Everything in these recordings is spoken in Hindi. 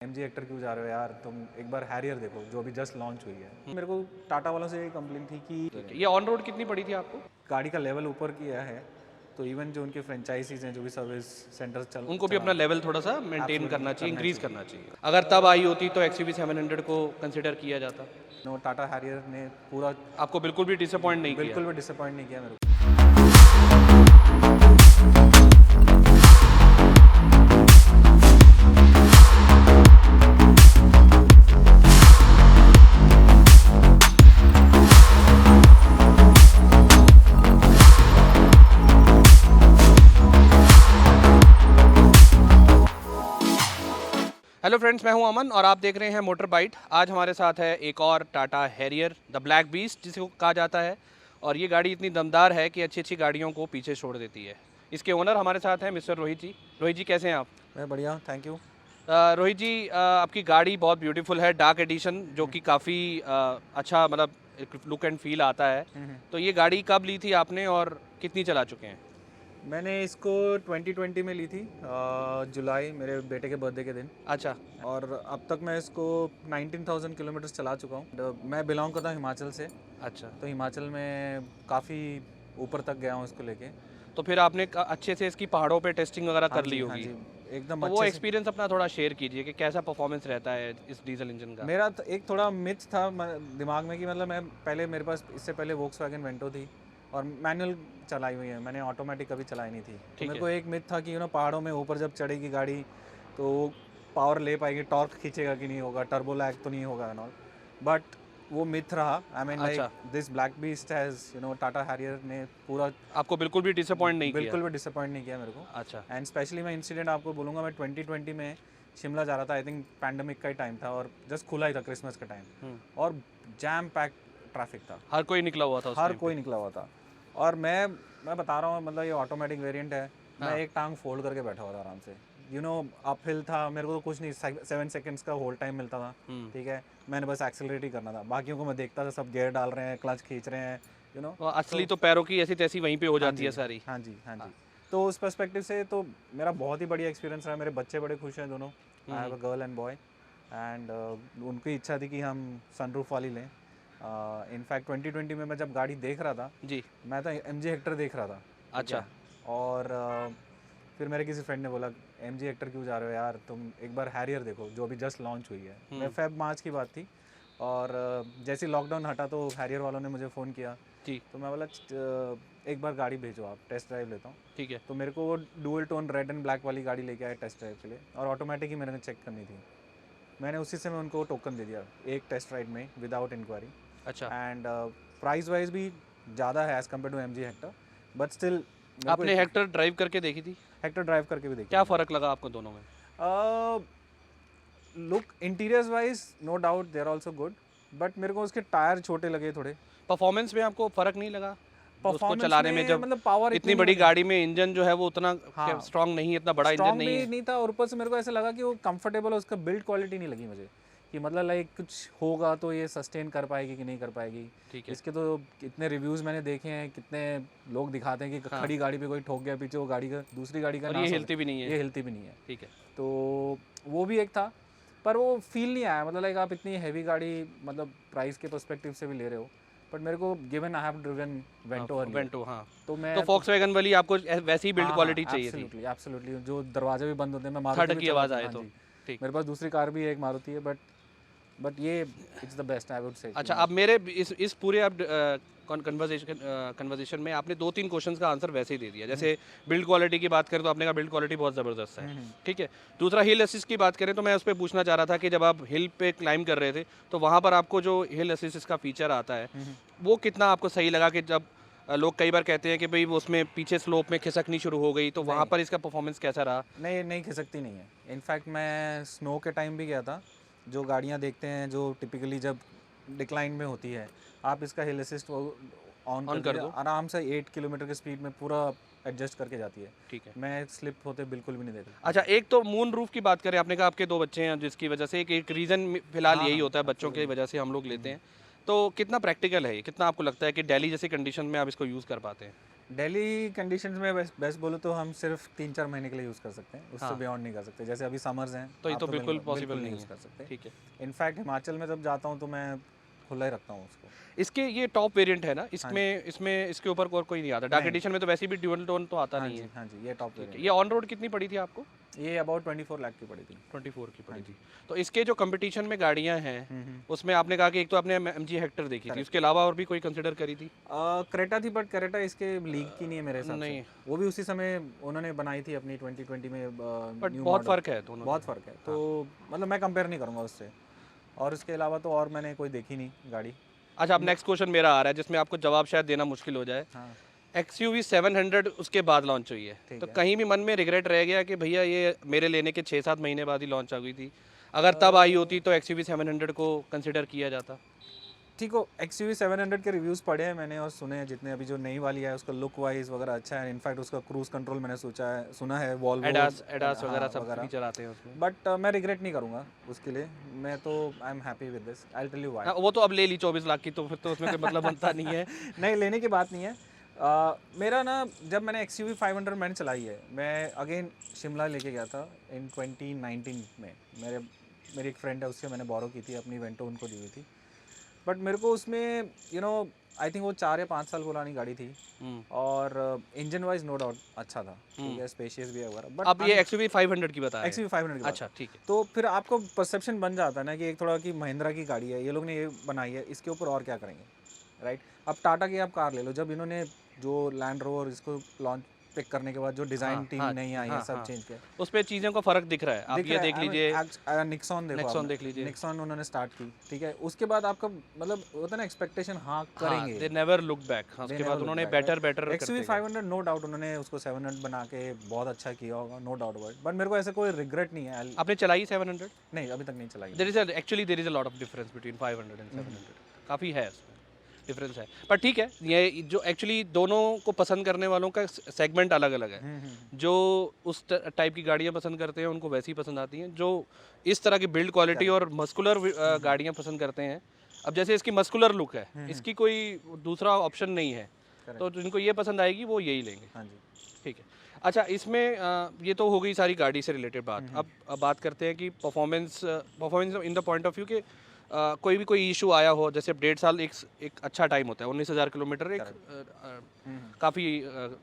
MG हेक्टर क्यों जा रहे हो यार, तुम एक बार हैरियर देखो जो अभी जस्ट लॉन्च हुई है। मेरे को टाटा वालों से ये कंप्लेन थी कि ये ऑन रोड कितनी पड़ी थी आपको? गाड़ी का लेवल ऊपर किया है, तो इवन जो उनके फ्रेंचाइजीज हैं, जो भी सर्विस सेंटर्स उनको भी अपना लेवल थोड़ा सा मेंटेन Absolutely, करना चाहिए, करना इंक्रीज करना चाहिए। अगर तब आई होती तो XUV 700 को कंसिडर किया जाता। नो, टाटा हैरियर ने पूरा आपको बिल्कुल भी डिसअपॉइंट नहीं किया। बिल्कुल भी डिसअपॉइंट नहीं किया मेरे को। हेलो फ्रेंड्स, मैं हूं अमन और आप देख रहे हैं मोटर बाइट। आज हमारे साथ है एक और Tata Harrier the black beast जिसको कहा जाता है, और ये गाड़ी इतनी दमदार है कि अच्छी अच्छी गाड़ियों को पीछे छोड़ देती है। इसके ओनर हमारे साथ हैं मिस्टर रोहित जी। रोहित जी, कैसे हैं आप? मैं बढ़िया, थैंक यू। रोहित जी, आपकी गाड़ी बहुत ब्यूटीफुल है, डार्क एडिशन, जो कि काफ़ी अच्छा मतलब लुक एंड फील आता है। तो ये गाड़ी कब ली थी आपने और कितनी चला चुके हैं? मैंने इसको 2020 में ली थी, जुलाई, मेरे बेटे के बर्थडे के दिन। अच्छा। और अब तक मैं इसको 19,000 किलोमीटर चला चुका हूँ। मैं बिलोंग करता हूँ हिमाचल से, अच्छा, तो हिमाचल में काफ़ी ऊपर तक गया हूँ इसको लेके। तो फिर आपने अच्छे से इसकी पहाड़ों पे टेस्टिंग वगैरह हाँ कर ली जी, हाँ होगी। जी, एकदम तो वो अच्छे से। एक्सपीरियंस अपना थोड़ा शेयर कीजिए कि कैसा परफॉर्मेंस रहता है इस डीजल इंजन का। मेरा तो एक थोड़ा मिथ था दिमाग में कि मतलब मैं पहले, मेरे पास इससे पहले वोक्सवैगन वेंटो थी और मैनुअल चलाई हुई है, मैंने ऑटोमेटिक कभी चलाई नहीं थी। तो ठीक मेरे है। को एक मिथ था कि पहाड़ों में ऊपर जब चढ़ेगी गाड़ी तो पावर ले पाएगी, टॉर्क खींचेगा कि नहीं होगा, टर्बो लैग तो नहीं होगा एंड ऑल। बट वो मिथ रहा। आई मीन लाइक अच्छा, this black beast has Tata Harrier ने पूरा आपको बिल्कुल भी डिसअपॉइंट नहीं किया? बिल्कुल भी डिसअपॉइंट नहीं किया मेरे को। अच्छा। एंड स्पेशली मैं इंसिडेंट आपको बोलूँगा, मैं 2020 में शिमला जा रहा था। आई थिंक पैंडमिक का ही टाइम था और जस्ट खुला ही था, क्रिसमस का टाइम, और जैम पैक ट्रैफिक था, हर कोई निकला हुआ था उस हर टाइम कोई पे। निकला हुआ था। और मैं बता रहा हूँ, मतलब ये ऑटोमेटिक वेरिएंट है। मैं हाँ। एक टांग फोल्ड करके बैठा हुआ था आराम से। अप हिल था, मेरे को तो कुछ नहीं, 7 सेकेंड्स का होल्ड टाइम मिलता था। ठीक है, मैंने बस एक्सेलरेट ही करना था, बाकियों को मैं देखता था सब गियर डाल रहे हैं, क्लच खींच रहे हैं। और असली तो पैरों की ऐसी तैसी वहीं पे हो हाँ जाती जी, है सारी। हाँ जी, हाँ जी। तो उस पर्सपेक्टिव से तो मेरा बहुत ही बढ़िया एक्सपीरियंस रहा। मेरे बच्चे बड़े खुश हैं दोनों। I have a girl and boy. And उनकी इच्छा थी कि हम सनरूफ वाली लें। इनफैक्ट 2020 में मैं जब गाड़ी देख रहा था, जी। मैं तो MG हेक्टर देख रहा था। ठीक अच्छा। है? और फिर मेरे किसी फ्रेंड ने बोला, MG हेक्टर क्यों जा रहे हो यार, तुम एक बार हैरियर देखो जो अभी जस्ट लॉन्च हुई है। मैं मार्च की बात थी, और जैसे लॉकडाउन हटा तो हैरियर वालों ने मुझे फ़ोन किया। जी। तो मैं बोला, एक बार गाड़ी भेजो, आप टेस्ट ड्राइव लेता हूँ। ठीक है। तो मेरे को वो dual tone red and black वाली गाड़ी लेके आए टेस्ट ड्राइव के लिए, और ऑटोमेटिक ही मैंने चेक करनी थी। मैंने उसी से मैं उनको टोकन दे दिया एक टेस्ट राइड में, विदाउट इंक्वायरी। अच्छा, एंड प्राइस वाइज भी ज़्यादा है as compare to MG Hector, but still मेरे को आपने हेक्टर ड्राइव करके देखी थी? हेक्टर ड्राइव करके भी देखी। क्या फ़र्क लगा आपको दोनों में? Look, interiors wise no doubt they are also good, but मेरे को उसके टायर छोटे लगे थोड़े। परफॉर्मेंस में आपको फ़र्क नहीं लगा? उसको परफॉर्मेंस चलाने में जब मतलब पावर इतनी बड़ी गाड़ी में इंजन जो है वो उतना हाँ, स्ट्रांग नहीं है, इतना बड़ा इंजन स्ट्रॉन्ग नहीं भी है। नहीं था, और ऊपर से मेरे को ऐसा लगा कि वो कंफर्टेबल है। उसका बिल्ड क्वालिटी नहीं लगी मुझे कि मतलब लाइक कुछ होगा तो ये सस्टेन कर पाएगी कि नहीं कर पाएगी। ठीक है। इसके तो कितने रिव्यूज़ मैंने देखे हैं, कितने लोग दिखाते हैं कि खड़ी गाड़ी पे कोई ठोक गया पीछे, वो गाड़ी का दूसरी गाड़ी का और नाश ये हो हिलती भी नहीं गया। है। ये हिलती भी नहीं है। ठीक है। तो वो भी एक था, पर वो फील नहीं आया। मतलब लाइक आप इतनी हैवी गाड़ी, मतलब प्राइस के पर्सपेक्टिव से भी ले रहे हो, बट मेरे को given I have driven Vento earlier, Vento, हाँ। तो मैं तो फॉक्सवैगन वाली आपको वैसी ही बिल्ड क्वालिटी चाहिए थी? Absolutely, absolutely. जो दरवाजे भी बंद होते हैं, मैं मारुति थर्ड में की चलाता आवाज़ हूँ। आए हाँ तो? जी, ठीक। मेरे पास दूसरी कार भी है, एक मारुति है, बट ये it's the best I would say. अच्छा, अब मेरे इस पूरे अब कन्वर्सेशन में आपने 2-3 क्वेश्चंस का आंसर वैसे ही दे दिया। जैसे बिल्ड क्वालिटी की बात करें तो आपने कहा बिल्ड क्वालिटी बहुत ज़बरदस्त है। ठीक है। दूसरा, हिल असिस्ट की बात करें तो मैं उस पर पूछना चाह रहा था कि जब आप हिल पे क्लाइम कर रहे थे तो वहाँ पर आपको जो हिल असिस्ट का फीचर आता है वो कितना आपको सही लगा? कि जब लोग कई बार कहते हैं कि भाई वो उसमें पीछे स्लोप में खिसकनी शुरू हो गई, तो वहाँ पर इसका परफॉर्मेंस कैसा रहा? नहीं खिसकती नहीं है। इनफैक्ट मैं स्नो के टाइम भी गया था। जो गाड़ियाँ देखते हैं जो टिपिकली जब डिक्लाइन में होती है, आप इसका हिल असिस्ट ऑन कर दो, आराम से 8 किलोमीटर की स्पीड में पूरा एडजस्ट करके जाती है। ठीक है। मैं स्लिप होते बिल्कुल भी नहीं देखा। अच्छा, एक तो मून रूफ की बात करें, आपने कहा आपके 2 बच्चे हैं जिसकी वजह से एक रीज़न फिलहाल यही होता है, बच्चों की वजह से हम लोग लेते हैं। तो कितना प्रैक्टिकल है ये? कितना आपको लगता है कि दिल्ली जैसी कंडीशन में आप इसको यूज़ कर पाते हैं? दिल्ली कंडीशंस में बेस्ट बोलो तो हम सिर्फ 3-4 महीने के लिए यूज़ कर सकते हैं, उससे बियॉन्ड नहीं कर सकते। जैसे अभी समर्स हैं तो ये आप तो बिल्कुल पॉसिबल नहीं नहीं यूज़ है। कर सकते। ठीक है। इनफैक्ट हिमाचल में जब जाता हूँ तो मैं खुला ही रखता हूँ उसको। इसके ये टॉप वेरिएंट है ना, इसमें इसमें इसके ऊपर और कोई नहीं आता। डार्क नहीं। एडिशन में तो वैसे भी ड्यूअल टोन तो आता हाँ नहीं जी, है। हाँ जी, ये टॉप ठीक है। वेरिएंट ये ऑन रोड कितनी पड़ी थी आपको? है। ये अबाउट 24 लाख की पड़ी थी। 24 की पड़ी हाँ थी। जी। तो इसके जो कंपटीशन में गाड़ियां हैं, उसमें आपने कहा कि एक तो आपने एमजी हेक्टर देखी थी, उसके अलावा और भी कोई कंसिडर करी थी? क्रेटा थी, बट क्रेटा इसके लीग की नहीं है मेरे हिसाब से। नहीं, वो भी उसी समय उन्होंने बनाई थी अपनी 2020 में बट न्यू बहुत मॉडल। फ़र्क है दोनों बहुत में। फ़र्क है, तो मतलब मैं कंपेयर नहीं करूँगा उससे। और उसके अलावा तो और मैंने कोई देखी नहीं गाड़ी। अच्छा, अब नेक्स्ट क्वेश्चन मेरा आ रहा है जिसमें आपको जवाब शायद देना मुश्किल हो जाए। हाँ, XUV 700 उसके बाद लॉन्च हुई है, ठीक तो है। कहीं भी मन में रिग्रेट रह गया कि भैया ये मेरे लेने के 6-7 महीने बाद ही लॉन्च आ गई थी, अगर तब आई होती तो XUV 700 को कंसिडर किया जाता? ठीक हो, XUV 700 के रिव्यूज़ पढ़े हैं मैंने और सुने हैं जितने। अभी जो नई वाली है उसका लुक वाइज वगैरह अच्छा है। इनफैक्ट उसका क्रूज़ कंट्रोल मैंने सुना है वॉल्वो एडास वगैरह सब फीचर आते हैं उसमें। बट मैं रिग्रेट नहीं करूँगा उसके लिए। मैं तो I am happy with this, I will tell you why. हाँ, वो तो अब ले ली 24 लाख की, तो फिर तो उसमें कोई मतलब बनता नहीं है। नहीं, लेने की बात नहीं है। मेरा ना, जब मैंने XUV 500 मैंने चलाई है, मैं अगेन शिमला लेके गया था इन 2019 में। मेरी एक फ्रेंड है, उससे मैंने बोरो की थी, अपनी वेंटो उनको दी हुई थी। बट मेरे को उसमें आई थिंक वो 4 या 5 साल पुरानी गाड़ी थी और इंजन वाइज नो डाउट अच्छा था, ठीक है, स्पेशियस भी है वगैरह। बट अब ये XUV 500 की बता रहे हैं। XUV 500 की बात अच्छा, ठीक है। तो फिर आपको परसेप्शन बन जाता है ना कि एक थोड़ा कि महिंद्रा की गाड़ी है, ये लोग ने ये बनाई है, इसके ऊपर और क्या करेंगे, राइट। अब टाटा की आप कार ले लो, जब इन्होंने जो लैंड रोवर इसको लॉन्च पिक करने के बाद जो डिज़ाइन टीम नहीं आई है, सब चेंज किया, उस पे चीज़ों का फ़र्क दिख रहा है। आप ये देख लीजिए, निक्सॉन देखो, नेक्सॉन देख लीजिए। निक्सॉन उन्होंने स्टार्ट की, ठीक है। उसके बाद आपका मतलब होता है ना एक्सपेक्टेशन, हाँ करेंगे, दे नेवर लुक बैक। उसके बाद उन्होंने बेटर XUV 500 नो डाउट उन्होंने उसको 700 बना के बहुत अच्छा किया होगा, नो डाउट अबाउट। बट मेरे को ऐसे कोई रिग्रेट नहीं है। आपने चलाई 700? नहीं, अभी तक नहीं चलाई। There is a lot of difference between 500 and 700। काफ़ी है इसमें डिफरेंस है, पर ठीक है। ये जो एक्चुअली दोनों को पसंद करने वालों का सेगमेंट अलग अलग है। जो उस टाइप की गाड़ियाँ पसंद करते हैं उनको वैसी पसंद आती हैं, जो इस तरह की बिल्ड क्वालिटी और मस्कुलर गाड़ियाँ पसंद करते हैं। अब जैसे इसकी मस्कुलर लुक है, इसकी कोई दूसरा ऑप्शन नहीं है, तो जिनको ये पसंद आएगी वो यही लेंगे। हाँ जी, ठीक है। अच्छा, इसमें ये तो हो गई सारी गाड़ी से रिलेटेड बात। अब बात करते हैं कि performance in the point of view के कोई भी कोई इशू आया हो। जैसे 1.5 साल एक अच्छा टाइम होता है, 19,000 किलोमीटर एक काफ़ी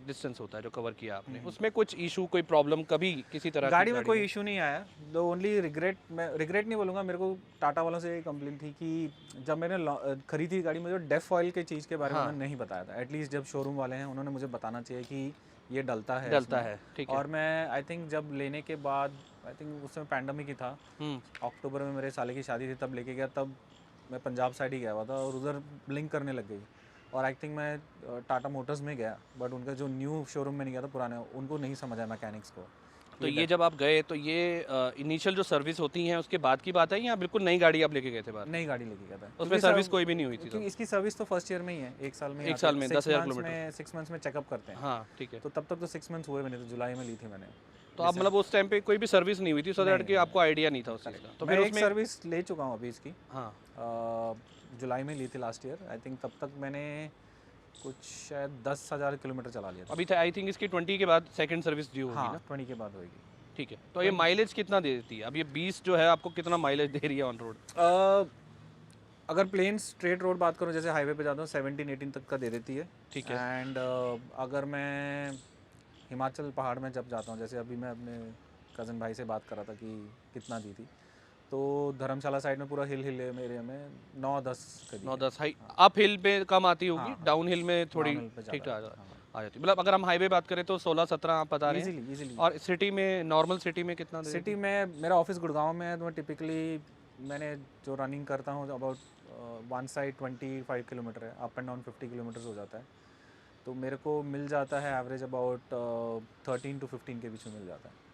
डिस्टेंस होता है जो कवर किया आपने। उसमें कुछ इशू, कोई प्रॉब्लम कभी किसी तरह गाड़ी में कोई इशू नहीं आया। द ओनली रिग्रेट, मैं रिग्रेट नहीं बोलूँगा, मेरे को टाटा वालों से कंप्लेंट थी कि जब मैंने खरीदी गाड़ी, मुझे डेफ ऑयल के चीज़ के बारे में उन्होंने नहीं बताया था। एटलीस्ट जब शोरूम वाले हैं उन्होंने मुझे बताना चाहिए कि ये डलता है इसमें। ठीक है। और मैं आई थिंक जब लेने के बाद, आई थिंक उस समय पैंडमिक ही था, अक्टूबर में मेरे साले की शादी थी, तब लेके गया, तब मैं पंजाब साइड ही गया हुआ था और उधर ब्लिंक करने लग गई। और आई थिंक मैं टाटा मोटर्स में गया, बट उनका जो न्यू शोरूम में नहीं गया था, पुराने, उनको नहीं समझ आया मैकेनिक्स को। तो ये जब आप गए तो ये इनिशियल जो सर्विस होती हैं उसके बाद की बात है या बिल्कुल नई गाड़ी आप लेके गए थे बाहर? नई गाड़ी लेके गया था, उसमें सर्विस कोई भी नहीं हुई थी? क्योंकि इसकी सर्विस तो फर्स्ट ईयर में ही है, एक साल में 10,000 किलोमीटर 6 मंथ्स में चेकअप करते हैं। हाँ, ठीक है। तो तब तक तो 6 मंथ्स हुए मैंने, तो जुलाई में ली थी मैंने। तो आप मतलब उस टाइम पे कोई भी सर्विस नहीं हुई थी, सो दैट कि आपको आइडिया नहीं था उस चीज़ का? तो मैं एक सर्विस ले चुका हूँ अभी इसकी। हाँ, जुलाई में ली थी लास्ट ईयर। आई थिंक तब तक मैंने कुछ शायद 10,000 किलोमीटर चला लिया था। अभी आई थिंक इसकी 20 के बाद सेकंड सर्विस ड्यू होगी ना? 20 के बाद होगी। ठीक है। तो ये माइलेज कितना दे देती है? अब ये 20 जो है आपको कितना माइलेज दे रही है ऑन रोड? अगर प्लेन स्ट्रेट रोड बात करूँ, जैसे हाईवे पे जाता हूँ, 17-18 तक का दे देती है। ठीक है। एंड अगर मैं हिमाचल पहाड़ में जब जाता हूँ, जैसे अभी मैं अपने कज़न भाई से बात कर रहा था कि कितना दी थी, तो धर्मशाला साइड में पूरा हिल एरिया में 9-10 9-10 हाई अप हिल पे कम आती होगी, डाउन हिल में थोड़ी ठीक ठाक आ जाती है। मतलब अगर हम हाईवे बात करें तो 16-17 आप बता रहे हैं इजीली। और सिटी में, नॉर्मल सिटी में कितना? सिटी में मेरा ऑफिस गुड़गांव में है, तो मैं टिपिकली मैंने जो रनिंग करता हूँ अबाउट वन साइड 25 किलोमीटर है, अप एंड डाउन 50 किलोमीटर हो जाता है। तो मेरे को मिल जाता है एवरेज अबाउट 13 to 15 के बीच में मिल जाता है।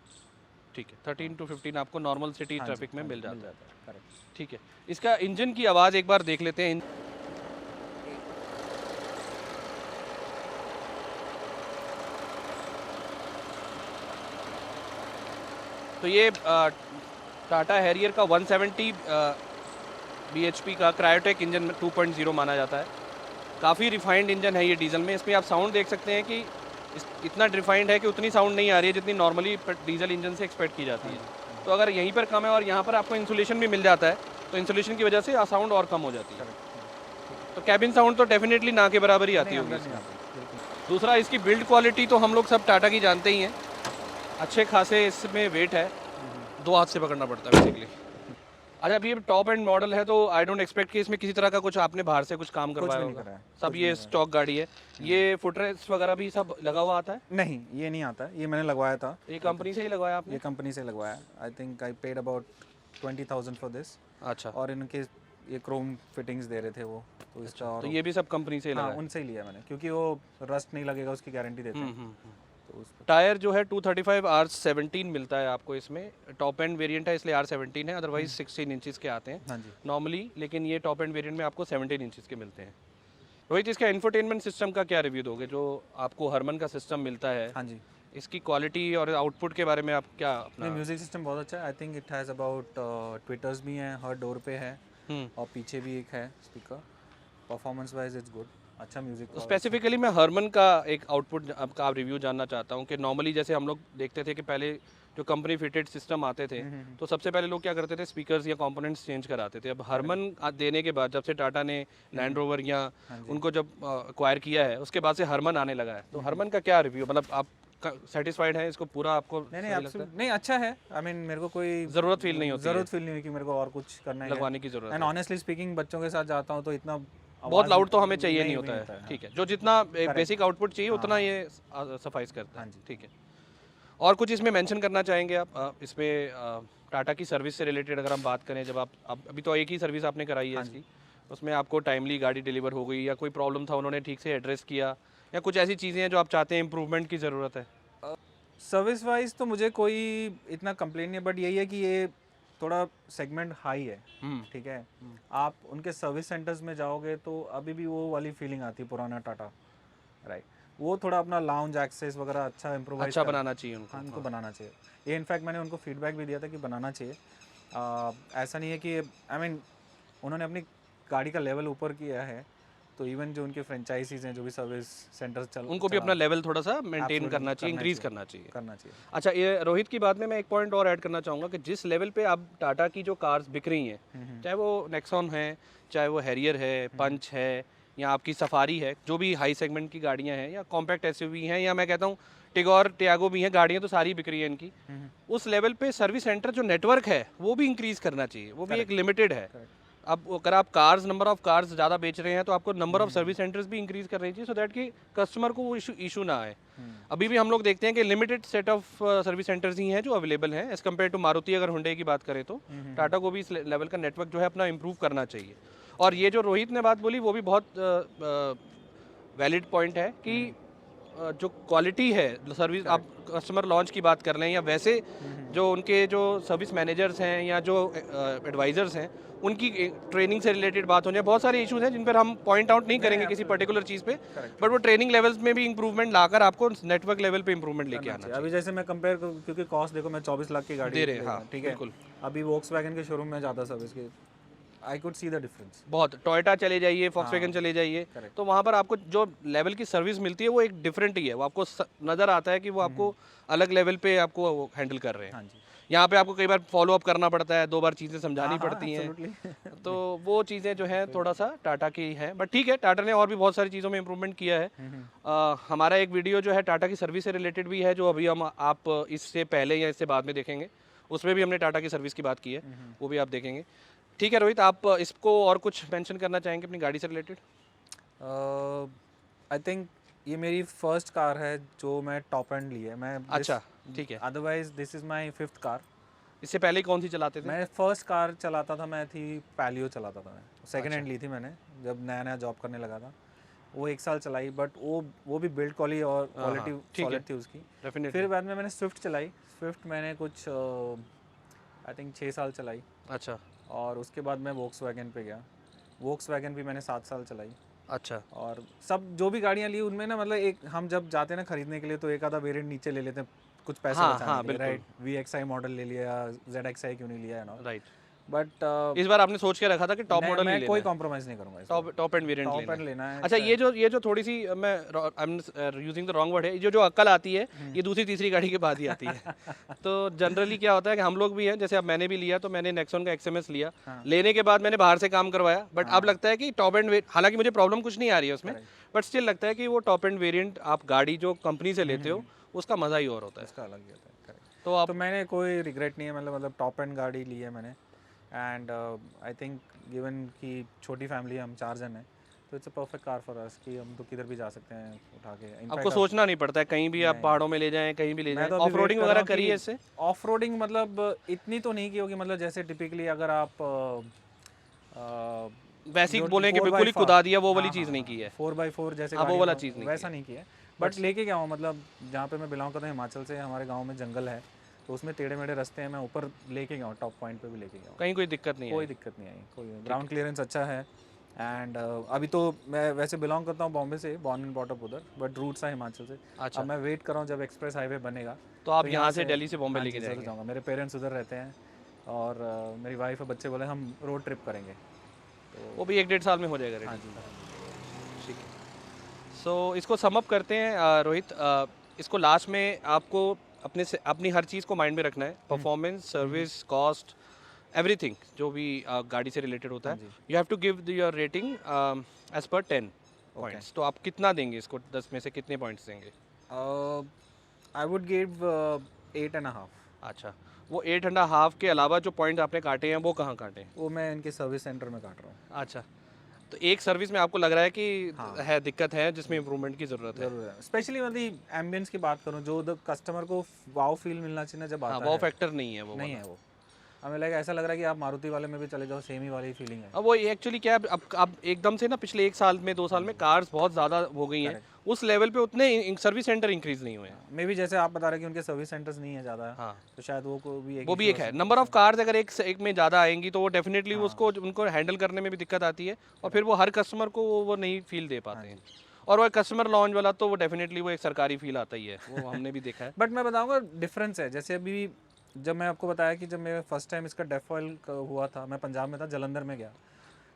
ठीक है, 13 to 15 आपको नॉर्मल सिटी ट्रैफिक में मिल जाता है। करेक्ट। ठीक है। इसका इंजन की आवाज़ एक बार देख लेते हैं। तो ये टाटा हैरियर का 170 bhp का क्रायोटेक इंजन 2.0 माना जाता है। काफ़ी रिफाइंड इंजन है ये डीजल में। इसमें आप साउंड देख सकते हैं कि इतना रिफाइंड है कि उतनी साउंड नहीं आ रही है जितनी नॉर्मली डीजल इंजन से एक्सपेक्ट की जाती है। तो अगर यहीं पर कम है और यहाँ पर आपको इंसुलेशन भी मिल जाता है तो इंसुलेशन की वजह से साउंड और कम हो जाती है। तो कैबिन साउंड तो डेफिनेटली ना के बराबर ही आती होगी इसमें। दूसरा, इसकी बिल्ड क्वालिटी तो हम लोग सब टाटा की जानते ही हैं, अच्छे खासे इसमें वेट है, 2 हाथ से पकड़ना पड़ता है बेसिकली। अच्छा, अभी ये टॉप एंड मॉडल है तो आई डोंट एक्सपेक्ट कि इसमें किसी तरह का कुछ आपने बाहर से कुछ काम करवाया होगा। सब ये स्टॉक गाड़ी है। ये फुटरेस्ट वगैरह भी सब लगा हुआ आता है? नहीं, ये नहीं आता, ये मैंने लगवाया था। ये कंपनी से ही लगवाया आपने? ये कंपनी से लगवाया। I think I paid about 20,000 for this. अच्छा। और इनके ये क्रोम फिटिंग्स दे रहे थे वो, तो इसका और तो ये भी सब कंपनी से ही हाँ, लगाया? उनसे ही लिया मैंने, क्योंकि वो रस्ट नहीं लगेगा उसकी गारंटी देते हैं। तो उस टायर जो है 235 R17 मिलता है आपको इसमें। टॉप एंड वेरिएंट है इसलिए R17 है, अदरवाइज 16 इंचेस के आते हैं हाँ जी। नॉर्मली, लेकिन ये टॉप एंड वेरिएंट में आपको 17 इंचेस के मिलते हैं। रोहित, इसका इंफोटेनमेंट सिस्टम का क्या रिव्यू दोगे जो आपको हरमन का सिस्टम मिलता है? हाँ जी। इसकी क्वालिटी और आउटपुट के बारे में आप क्या अपना? म्यूजिक सिस्टम बहुत अच्छा है। I think it has about tweeters भी हैं, हर डोर पे है और पीछे भी एक है speaker. Performance wise it's good, अच्छा म्यूजिक। स्पेसिफिकली मैं हरमन का एक आउटपुट आपका रिव्यू जानना चाहता हूँ कि नॉर्मली जैसे हम लोग देखते थे कि पहले जो कंपनी फिटेड सिस्टम आते थे तो सबसे पहले लोग क्या करते थे, स्पीकर्स या कंपोनेंट्स चेंज कराते थे। अब हरमन देने के बाद, जब से टाटा ने लैंड रोवर या उनको जब एक्वायर किया है उसके बाद से हरमन आने लगा है, तो हरमन का क्या रिव्यू, मतलब आप सेटिस्फाइड है इसको पूरा? आपको नहीं अच्छा है। आई मीन मेरे को कोई ज़रूरत फील नहीं होती, ज़रूरत फील नहीं हुई कि मेरे को और कुछ करना है, लगवाने की ज़रूरत। एंड ऑनेस्टली स्पीकिंग बच्चों के साथ जाता हूँ तो इतना बहुत लाउड तो हमें चाहिए नहीं होता है। ठीक है, जो जितना बेसिक आउटपुट चाहिए उतना ये सफाइस करता है। ठीक है, और कुछ इसमें मेंशन करना चाहेंगे आप? इसमें टाटा की सर्विस से रिलेटेड अगर हम बात करें, जब आप अभी तो एक ही सर्विस आपने कराई है इसकी, उसमें आपको टाइमली गाड़ी डिलीवर हो गई या कोई प्रॉब्लम था उन्होंने ठीक से एड्रेस किया, या कुछ ऐसी चीज़ें हैं जो आप चाहते हैं इम्प्रूवमेंट की ज़रूरत है? सर्विस वाइज तो मुझे कोई इतना कंप्लेन नहीं है, बट यही है कि ये थोड़ा सेगमेंट हाई है। ठीक है, आप उनके सर्विस सेंटर्स में जाओगे तो अभी भी वो वाली फीलिंग आती है पुराना टाटा, राइट। वो थोड़ा अपना लाउंज एक्सेस वगैरह अच्छा इम्प्रोवाइज अच्छा बनाना चाहिए उनको। हाँ, उनको बनाना चाहिए। ये इनफैक्ट मैंने उनको फीडबैक भी दिया था कि बनाना चाहिए। ऐसा नहीं है कि आई मीन उन्होंने अपनी गाड़ी का लेवल ऊपर किया है, तो इवन जो उनके फ्रेंचाइजीज हैं, जो भी सर्विस सेंटर्स चल, उनको भी अपना लेवल थोड़ा सा मेंटेन करना चाहिए, इंक्रीज करना चाहिए। अच्छा, ये रोहित की बात में मैं एक पॉइंट और ऐड करना चाहूँगा कि जिस लेवल पे अब टाटा की जो कार्स बिक रही हैं, चाहे वो नेक्सॉन है, चाहे वो हैरियर है, पंच है, या आपकी सफारी है, जो भी हाई सेगमेंट की गाड़ियाँ हैं, या कॉम्पैक्ट एसयूवी हैं, या मैं कहता हूँ टिगोर टियागो भी हैं, गाड़ियाँ तो सारी बिक रही हैं इनकी, उस लेवल पे सर्विस सेंटर जो नेटवर्क है वो भी इंक्रीज करना चाहिए। वो भी एक लिमिटेड है। अब अगर आप कार्स, नंबर ऑफ कार्स ज़्यादा बेच रहे हैं तो आपको नंबर ऑफ सर्विस सेंटर्स भी इंक्रीज करने चाहिए, सो दैट कि कस्टमर को वो इशू ना आए। अभी भी हम लोग देखते हैं कि limited set of service centres ही हैं जो अवेलेबल हैं एज कम्पेयर टू मारुति। अगर हुंडई की बात करें तो टाटा को भी इस लेवल का नेटवर्क जो है अपना इम्प्रूव करना चाहिए। और ये जो रोहित ने बात बोली वो भी बहुत वैलिड पॉइंट है कि जो क्वालिटी है सर्विस, आप कस्टमर लॉन्च की बात कर लें या वैसे जो उनके जो सर्विस मैनेजर्स हैं या जो एडवाइज़र्स हैं उनकी ट्रेनिंग से रिलेटेड बात हो जाए, बहुत सारे इश्यूज हैं जिन पर हम पॉइंट आउट नहीं करेंगे किसी पर्टिकुलर चीज़ पे, बट वो ट्रेनिंग लेवल्स में भी इंप्रूवमेंट लाकर आपको नेटवर्क लेवल पे इंप्रूवमेंट लेके आना चाहिए। अभी जैसे मैं कंपेयर, क्योंकि कॉस्ट देखो, मैं 24 लाख की गाड़ी दे रहे हैं, हाँ, ठीक है, अभी वोक्सवैगन के शोरूम में जाता सर्विस के, I could see the difference. बहुत, टोयोटा चले जाइए, फॉक्सवैगन चले जाइए, तो वहाँ पर आपको जो लेवल की सर्विस मिलती है वो एक डिफरेंट ही है। वो आपको नज़र आता है कि वो आपको अलग लेवल पे आपको वो हैंडल कर रहे हैं। यहाँ पे आपको कई बार फॉलो अप करना पड़ता है, 2 बार चीज़ें समझानी पड़ती हैं, तो वो चीज़ें जो हैं थोड़ा सा टाटा की हैं। बट ठीक है, टाटा ने और भी बहुत सारी चीज़ों में इम्प्रूवमेंट किया है। हमारा एक वीडियो जो है टाटा की सर्विस से रिलेटेड भी है, जो अभी हम आप इससे पहले या इससे बाद में देखेंगे, उसमें भी हमने टाटा की सर्विस की बात की है, वो भी आप देखेंगे। ठीक है रोहित, आप इसको और कुछ मेंशन करना चाहेंगे अपनी गाड़ी से रिलेटेड? आई थिंक ये मेरी फर्स्ट कार है जो मैं टॉप एंड ली है। मैं अच्छा, ठीक है। Otherwise this is my 5th car. इससे पहले कौन सी चलाते थे? मैं फर्स्ट कार चलाता था, मैं थी पैलियो चलाता था। मैं सेकंड हैंड ली थी मैंने जब नया नया जॉब करने लगा था। वो 1 साल चलाई, बट वो भी बिल्ड क्वालिटी और क्वालिटी सॉलिड थी उसकी। फिर बाद में मैंने स्विफ्ट चलाई। स्विफ्ट मैंने कुछ आई थिंक 6 साल चलाई। अच्छा। और उसके बाद मैं वोक्सवैगन पे गया। वोक्सवैगन भी मैंने 7 साल चलाई। अच्छा। और सब जो भी गाड़ियाँ ली उनमें ना, मतलब एक हम जब जाते हैं ना खरीदने के लिए तो एक आधा वेरिएंट नीचे ले लेते हैं कुछ पैसे बचाने के लिए, राइट। VXI मॉडल ले लिया, ZXI क्यों नहीं लिया, ना, राइट। बट इस बार आपने सोच के रखा था कि टॉप मॉडल ही मैं लेना कोई है, कॉम्प्रोमाइज़ नहीं करूँगा, top end variant top and लेना है। अच्छा, ये जो थोड़ी सी मैं I am using the wrong word है, ये जो अक्ल आती है ये दूसरी तीसरी गाड़ी के बाद ही आती है। तो जनरली क्या होता है कि हम लोग भी हैं, जैसे अब मैंने भी लिया, तो मैंने नेक्सॉन का XMS लिया, लेने के बाद मैंने बाहर से काम करवाया, बट अब लगता है कि टॉप एंड, हालांकि मुझे प्रॉब्लम कुछ नहीं आ रही है उसमें, बट स्टिल लगता है कि वो टॉप एंड वेरिएंट आप गाड़ी जो कंपनी से लेते हो उसका मज़ा ही और होता है, इसका अलग ही होता है। करेक्ट। तो आप तो मैंने कोई रिग्रेट नहीं है, मतलब टॉप एंड गाड़ी ली है मैंने, एंड आई थिंक गिवन कि छोटी फैमिली है, हम 4 जन हैं, तो it's a perfect car for us कि हम तो किधर भी जा सकते हैं उठा के। आपको सोचना नहीं पड़ता है, कहीं भी आप पहाड़ों में ले जाएं, कहीं भी ले जाएं। तो ऑफ रोडिंग वगैरह करी है इससे? ऑफ रोडिंग मतलब इतनी तो नहीं की होगी, मतलब जैसे टिपिकली अगर आप वैसी बोले कि बिल्कुल ही कुदा दिया, वो वाली चीज़ नहीं की है, 4x4 जैसे वो वाला चीज़ नहीं, वैसा नहीं किया है, बट लेके गया हूँ। मतलब जहाँ पे मैं बिलोंग करता हूँ हिमाचल से, हमारे गांव में जंगल है, तो उसमें टेढ़े मेढ़े रास्ते हैं, मैं ऊपर लेके गया हूँ, टॉप पॉइंट पे भी लेके गया हूँ, कहीं कोई दिक्कत नहीं है? कोई दिक्कत नहीं आई, कोई ग्राउंड क्लियरेंस अच्छा है। एंड अभी तो मैं वैसे बिलोंग करता हूँ बॉम्बे से, बॉर्न एंड ब्रॉट अप उधर, बट रूट्स है हिमाचल से। अच्छा, अब मैं वेट कर रहा हूँ जब एक्सप्रेस हाईवे बनेगा, तो आप यहाँ से दिल्ली से बॉम्बे हाँ लेके जी, ज़रूर जाऊँगा। मेरे पेरेंट्स उधर रहते हैं, और मेरी वाइफ और बच्चे बोले हम रोड ट्रिप करेंगे, तो वो भी 1-1.5 साल में हो जाएगा हाँ रेडी। जी। ठीक है, सो इसको सम अप करते हैं रोहित, इसको लास्ट में आपको अपनी हर चीज़ को माइंड में रखना है, परफॉर्मेंस, सर्विस, कॉस्ट, एवरीथिंग जो भी गाड़ी से रिलेटेड होता है, you have to give your rating as per 10 points. तो आप कितना देंगे इसको, 10 में से कितने पॉइंट्स देंगे? I would give 8.5। अच्छा, वो 8.5 के अलावा जो पॉइंट आपने काटे हैं वो कहाँ काटे हैं? वो मैं इनके सर्विस सेंटर में काट रहा हूँ। अच्छा, तो एक सर्विस में आपको लग रहा है कि है दिक्कत है जिसमें इम्प्रूवमेंट की ज़रूरत है? ज़रूर है, स्पेशली मतलब एम्बियंस की बात करूँ, जो द कस्टमर को वाव फील मिलना चाहिए ना जब आता है, वाव फैक्टर नहीं है वो, नहीं है वो। हमें लगा, ऐसा लग रहा है कि आप मारुति वाले में भी चले जाओ, सेम ही वाली फीलिंग है। अब वो एक्चुअली क्या है, अब एकदम से ना पिछले 1 साल में 2 साल में कार्स बहुत ज़्यादा हो गई हैं, उस लेवल पे उतने सर्विस सेंटर इंक्रीज नहीं हुए हैं। मे भी जैसे आप बता रहे कि उनके सर्विस सेंटर्स नहीं है ज़्यादा, हाँ, तो शायद वो भी एक है। नंबर ऑफ कार्स अगर एक में ज़्यादा आएंगी तो वो डेफिनेटली उसको उनको हैंडल करने में भी दिक्कत आती है, और फिर वो हर कस्टमर को वो नहीं फील दे पाते हैं। और वो कस्टमर लॉन्च वाला तो वो डेफिनेटली वो एक सरकारी फील आता ही है, वो हमने भी देखा है। बट मैं बताऊंगा डिफरेंस है, जैसे अभी जब मैं आपको बताया कि जब मेरा फर्स्ट टाइम इसका डेफ ऑयल हुआ था, मैं पंजाब में था, जलंधर में गया,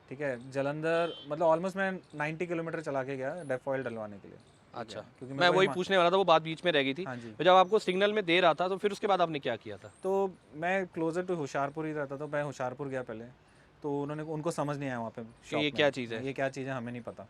ठीक है, जलंधर मतलब ऑलमोस्ट मैं 90 किलोमीटर चला के गया डेफ ऑयल डलवाने के लिए। अच्छा, क्योंकि मैं वही पूछने वाला था, वो बात बीच में रह गई थी। हाँ जी। जब आपको सिग्नल में दे रहा था तो फिर उसके बाद आपने क्या किया था? तो मैं क्लोजर टू होशियारपुर ही रहता था, मैं होशियारपुर गया पहले, तो उनको समझ नहीं आया वहाँ पे कि ये क्या चीज़ है, ये क्या चीज़ है, हमें नहीं पता।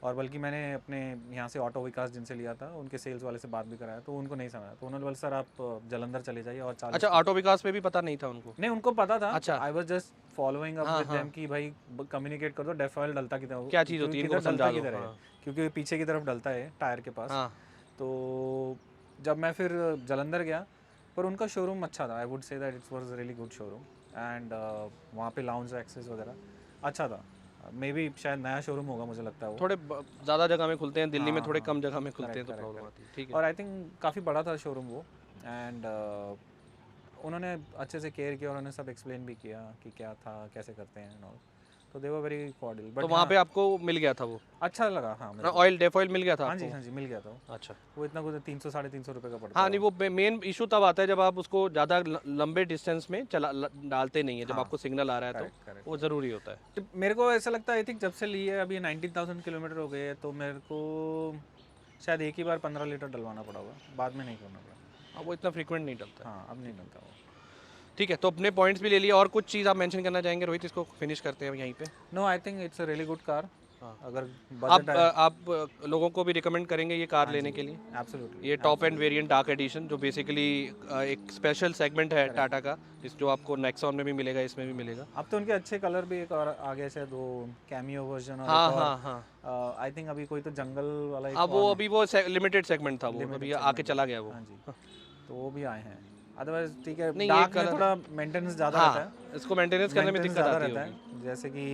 और बल्कि मैंने अपने यहाँ से ऑटो विकास जिनसे लिया था, उनके सेल्स वाले से बात भी कराया, तो उनको नहीं समझा, तो उन्होंने बोला सर आप जलंधर चले जाइए और 40। अच्छा, ऑटो विकास पे भी पता नहीं था उनको? नहीं, उनको पता था। अच्छा, I was just following up with them कि भाई कम्युनिकेट कर दो, डेफ ऑयल डलता किधर, क्या चीज़ होती है, इनको समझा दो। क्योंकि पीछे की तरफ डलता है टायर के पास। तो जब मैं फिर जलंधर गया, पर उनका शोरूम अच्छा था, I would say that it's was really good showroom, and वहाँ पे लाउंज एक्सेस वगैरह अच्छा था। मे बी शायद नया शोरूम होगा, मुझे लगता है वो थोड़े ज़्यादा जगह में खुलते हैं, दिल्ली में थोड़े कम जगह में खुलते हैं, तो प्रॉब्लम आती है। ठीक है, और आई थिंक काफ़ी बड़ा था शोरूम वो, एंड उन्होंने अच्छे से केयर किया, उन्होंने सब एक्सप्लेन भी किया कि क्या था, कैसे करते हैं एंड ऑल, तो दे वर वेरी कॉर्डियल। बट तो वहाँ पे आपको मिल गया था वो? अच्छा लगा, हाँ, ऑयल डेफ ऑयल मिल गया था? हाँ जी, हाँ जी, मिल गया था। अच्छा, वो इतना कुछ 300-350 रुपये का पड़ता हाँ, है। नहीं, वो मेन इशू तब आता है जब आप उसको ज़्यादा लंबे डिस्टेंस में डालते नहीं है, जब आपको सिग्नल आ रहा है तो वो ज़रूरी होता है। तो मेरे को ऐसा लगता है, आई थिंक जब से ली है अभी 19,000 किलोमीटर हो गए, तो मेरे को शायद एक ही बार 15 लीटर डलवाना पड़ा होगा, बाद में नहीं करना पड़ा। अब वो इतना फ्रीक्वेंट नहीं डलता। हाँ, अब नहीं डलता वो। ठीक है, तो अपने पॉइंट्स भी ले लिए, और कुछ चीज़ आप मेंशन करना चाहेंगे रोहित, इसको फिनिश करते हैं यहीं पे? No, I think it's a really good car. अगर आप लोगों को भी रिकमेंड करेंगे ये कार लेने के लिए? एब्सोल्युटली, ये top end variant dark edition जो बेसिकली एक स्पेशल सेगमेंट है टाटा का, जो आपको नेक्सॉन में भी मिलेगा, इसमें भी मिलेगा। अब तो उनके अच्छे कलर भी एक और आ गए शायद, वो कैमियो वर्जन, और हाँ, आई थिंक अभी कोई तो जंगल वाला एक, अब वो लिमिटेड सेगमेंट था, वो अभी आके चला गया वो। हाँ जी, तो वो भी आए हैं। अदरवाइज ठीक है, नहीं, डार्क में थोड़ा मेंटेनेंस ज़्यादा रहता है, इसको मेंटेनेंस करने में दिक्कत आती है, जैसे कि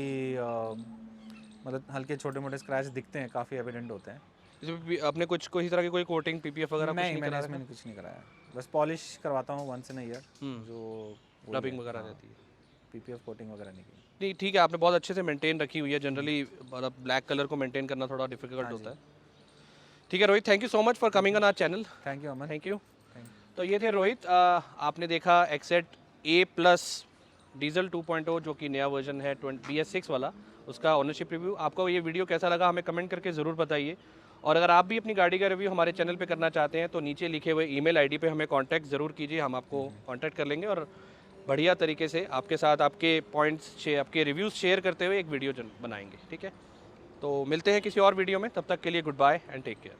मतलब हल्के छोटे मोटे स्क्रैच दिखते हैं, काफ़ी एविडेंट होते हैं। इसमें अपने कुछ कोई तरह की कोई कोटिंग PPF वगैरह कुछ नहीं मैंने इसमें कुछ नहीं कराया, बस पॉलिश करवाता हूँ वंस इन अ ईयर, जो रबिंग वगैरह रहती है, PPF कोटिंग वगैरह नहीं की। नहीं, ठीक है, आपने बहुत अच्छे से मेंटेन रखी हुई है। जनरली मतलब ब्लैक कलर को मेंटेन करना थोड़ा डिफिकल्ट होता है। ठीक है Rohit, thank you so much for coming on our channel. Thank you Aman. Thank you. तो ये थे रोहित, आपने देखा एक्सेट A+ डीजल 2.0 जो कि नया वर्जन है BS6 वाला, उसका ओनरशिप रिव्यू। आपको ये वीडियो कैसा लगा हमें कमेंट करके ज़रूर बताइए। और अगर आप भी अपनी गाड़ी का रिव्यू हमारे चैनल पे करना चाहते हैं तो नीचे लिखे हुए ईमेल आईडी पे हमें कांटेक्ट ज़रूर कीजिए, हम आपको कांटेक्ट कर लेंगे और बढ़िया तरीके से आपके साथ आपके पॉइंट्स आपके रिव्यूज़ शेयर करते हुए एक वीडियो बनाएंगे। ठीक है, तो मिलते हैं किसी और वीडियो में, तब तक के लिए good bye and take care.